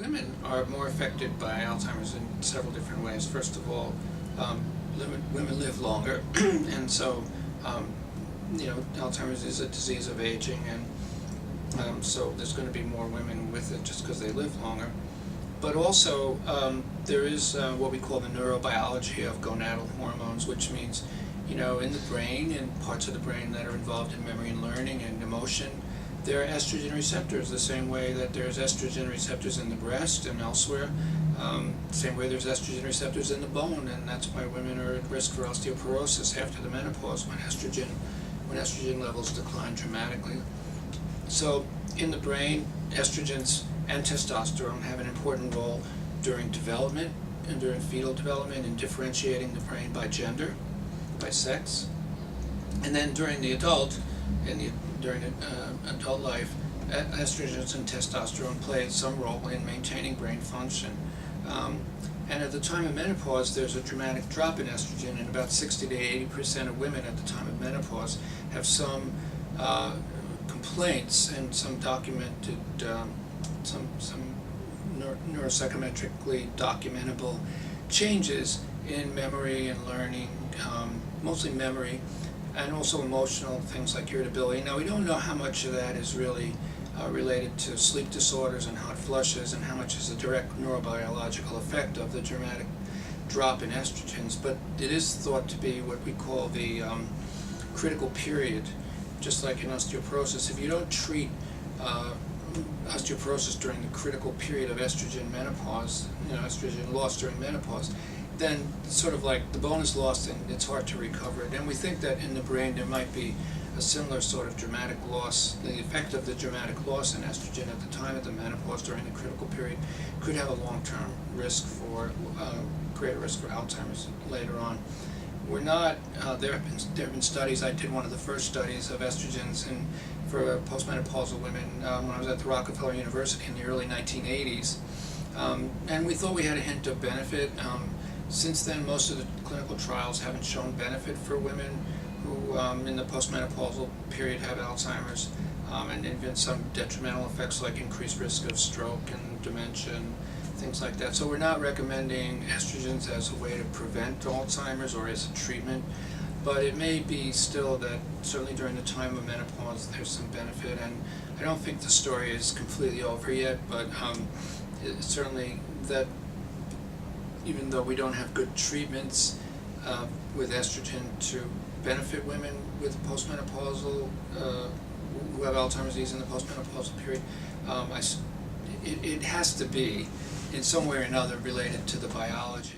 women are more affected by Alzheimer's in several different ways. First of all, women live longer, and so Alzheimer's is a disease of aging, and so there's going to be more women with it just because they live longer. But also, there is what we call the neurobiology of gonadal hormones, which means, in the brain and parts of the brain that are involved in memory and learning and emotion, there are estrogen receptors, the same way that there's estrogen receptors in the breast and elsewhere. Same way there's estrogen receptors in the bone, and that's why women are at risk for osteoporosis after the menopause when estrogen levels decline dramatically. So in the brain, estrogens and testosterone have an important role during development and during fetal development in differentiating the brain by gender, by sex. And then during adult life, estrogens and testosterone play some role in maintaining brain function. And at the time of menopause, there's a dramatic drop in estrogen, and about 60 to 80% of women at the time of menopause have some complaints and some documented, some neuropsychometrically documentable changes in memory and learning, mostly memory, and also emotional things like irritability. Now, we don't know how much of that is really related to sleep disorders and hot flushes, and how much is a direct neurobiological effect of the dramatic drop in estrogens, but it is thought to be what we call the critical period. Just like in osteoporosis, if you don't treat osteoporosis during the critical period of estrogen menopause, estrogen loss during menopause, then sort of like the bone is lost and it's hard to recover it. And we think that in the brain there might be a similar sort of dramatic loss. The effect of the dramatic loss in estrogen at the time of the menopause during the critical period could have a long-term risk for, greater risk for Alzheimer's later on. We're not, there have been studies. I did one of the first studies of estrogens for postmenopausal women when I was at the Rockefeller University in the early 1980s. And we thought we had a hint of benefit. Since then, most of the clinical trials haven't shown benefit for women who in the postmenopausal period have Alzheimer's, and even some detrimental effects like increased risk of stroke and dementia and things like that. So we're not recommending estrogens as a way to prevent Alzheimer's or as a treatment, but it may be still that certainly during the time of menopause there's some benefit, and I don't think the story is completely over yet, but it's certainly that even though we don't have good treatments with estrogen to benefit women with postmenopausal, who have Alzheimer's disease in the postmenopausal period, it has to be in some way or another related to the biology.